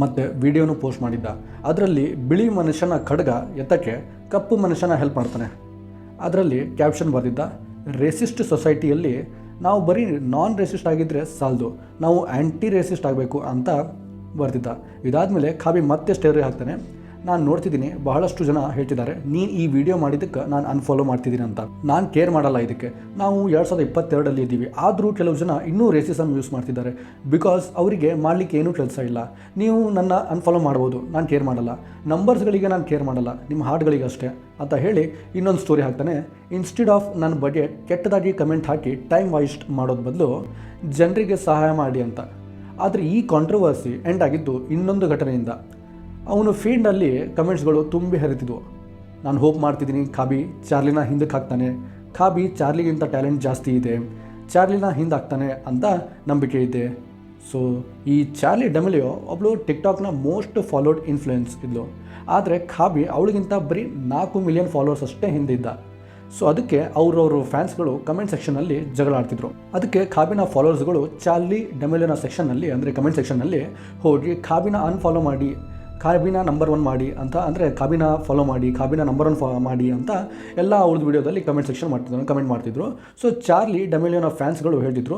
ಮತ್ತು ವಿಡಿಯೋನು ಪೋಸ್ಟ್ ಮಾಡಿದ್ದ. ಅದರಲ್ಲಿ ಬಿಳಿ ಮನುಷ್ಯನ ಖಡ್ಗ ಎತ್ತಕ್ಕೆ ಕಪ್ಪು ಮನುಷ್ಯನ ಹೆಲ್ಪ್ ಮಾಡ್ತಾನೆ. ಅದರಲ್ಲಿ ಕ್ಯಾಪ್ಷನ್ ಬರೆದಿದ್ದ, ರೇಸಿಸ್ಟ್ ಸೊಸೈಟಿಯಲ್ಲಿ ನಾವು ಬರೀ ನಾನ್ ರೇಸಿಸ್ಟ್ ಆಗಿದ್ದರೆ ಸಾಲದು, ನಾವು ಆ್ಯಂಟಿ ರೇಸಿಸ್ಟ್ ಆಗಬೇಕು ಅಂತ ಬರ್ತಿದ್ದ. ಇದಾದಮೇಲೆ ಖಾಬಿ ಮತ್ತೆ ಸ್ಟೋರಿ ಹಾಕ್ತಾನೆ, ನಾನು ನೋಡ್ತಿದ್ದೀನಿ ಬಹಳಷ್ಟು ಜನ ಹೇಳ್ತಿದ್ದಾರೆ ನೀನು ಈ ವಿಡಿಯೋ ಮಾಡಿದ್ದಕ್ಕೆ ನಾನು ಅನ್ಫಾಲೋ ಮಾಡ್ತಿದ್ದೀನಿ ಅಂತ. ನಾನು ಕೇರ್ ಮಾಡಲ್ಲ ಇದಕ್ಕೆ. ನಾವು 2022 ಇದ್ದೀವಿ, ಆದರೂ ಕೆಲವು ಜನ ಇನ್ನೂ ರೇಸಿಸಮ್ ಯೂಸ್ ಮಾಡ್ತಿದ್ದಾರೆ. ಬಿಕಾಸ್ ಅವರಿಗೆ ಮಾಡಲಿಕ್ಕೆ ಏನೂ ಕೆಲಸ ಇಲ್ಲ. ನೀವು ನನ್ನ ಅನ್ಫಾಲೋ ಮಾಡ್ಬೋದು, ನಾನು ಕೇರ್ ಮಾಡಲ್ಲ. ನಂಬರ್ಸ್ಗಳಿಗೆ ನಾನು ಕೇರ್ ಮಾಡಲ್ಲ, ನಿಮ್ಮ ಹಾರ್ಟ್ಗಳಿಗೆ ಅಷ್ಟೇ ಅಂತ ಹೇಳಿ ಇನ್ನೊಂದು ಸ್ಟೋರಿ ಹಾಕ್ತಾನೆ. ಇನ್ಸ್ಟೆಡ್ ಆಫ್ ನನ್ನ ಬಗ್ಗೆ ಕೆಟ್ಟದಾಗಿ ಕಮೆಂಟ್ ಹಾಕಿ ಟೈಮ್ ವೇಸ್ಟ್ ಮಾಡೋದು ಬದಲು ಜನರಿಗೆ ಸಹಾಯ ಮಾಡಿ ಅಂತ. ಆದರೆ ಈ ಕಾಂಟ್ರವರ್ಸಿ ಎಂಡ್ ಆಗಿದ್ದು ಇನ್ನೊಂದು ಘಟನೆಯಿಂದ. ಅವನು ಫೀಲ್ಡ್ನಲ್ಲಿ ಕಮೆಂಟ್ಸ್ಗಳು ತುಂಬಿ ಹರಿತಿದ್ವು. ನಾನು ಹೋಪ್ ಮಾಡ್ತಿದ್ದೀನಿ ಖಾಬಿ ಚಾರ್ಲಿನ ಹಿಂದಕ್ಕೆ ಹಾಕ್ತಾನೆ, ಖಾಬಿ ಚಾರ್ಲಿಗಿಂತ ಟ್ಯಾಲೆಂಟ್ ಜಾಸ್ತಿ ಇದೆ, ಚಾರ್ಲಿನ ಹಿಂದೆ ಹಾಕ್ತಾನೆ ಅಂತ ನಂಬಿಕೆ ಇದೆ. ಸೊ ಈ ಚಾರ್ಲಿ ಡಮೆಲಿಯೋ ಒಬ್ಬಳು ಟಿಕ್ಟಾಕ್ನ ಮೋಸ್ಟ್ ಫಾಲೋಡ್ ಇನ್ಫ್ಲೂಯೆನ್ಸ್ ಇದ್ಲು. ಆದರೆ ಖಾಬಿ ಅವಳಿಗಿಂತ ಬರೀ 4 ಮಿಲಿಯನ್ ಫಾಲೋವರ್ಸ್ ಅಷ್ಟೇ ಹಿಂದೆ ಇದ್ದ. ಸೊ ಅದಕ್ಕೆ ಅವ್ರವ್ರ ಫ್ಯಾನ್ಸ್ಗಳು ಕಮೆಂಟ್ ಸೆಕ್ಷನ್ನಲ್ಲಿ ಜಗಳ ಆಡ್ತಿದ್ರು. ಅದಕ್ಕೆ ಖಾಬಿನ ಫಾಲೋವರ್ಸ್ಗಳು ಚಾರ್ಲಿ ಡಮೆಲಿಯೋನ ಸೆಕ್ಷನ್ನಲ್ಲಿ ಅಂದರೆ ಕಮೆಂಟ್ ಸೆಕ್ಷನ್ನಲ್ಲಿ ಹೋಗಿ ಖಾಬಿನ ಅನ್ಫಾಲೋ ಮಾಡಿ, ಖಾಬಿನ ನಂಬರ್ 1 ಮಾಡಿ ಅಂತ, ಅಂದರೆ ಖಾಬಿನ ಫಾಲೋ ಮಾಡಿ, ಖಾಬಿನ ನಂಬರ್ 1 ಮಾಡಿ ಅಂತ ಎಲ್ಲ ಅವ್ರದ್ದು ವೀಡಿಯೋದಲ್ಲಿ ಕಮೆಂಟ್ ಮಾಡ್ತಿದ್ರು. ಸೊ ಚಾರ್ಲಿ ಡಮೆಲಿಯೋನ ಫ್ಯಾನ್ಸ್ಗಳು ಹೇಳ್ತಿದ್ರು,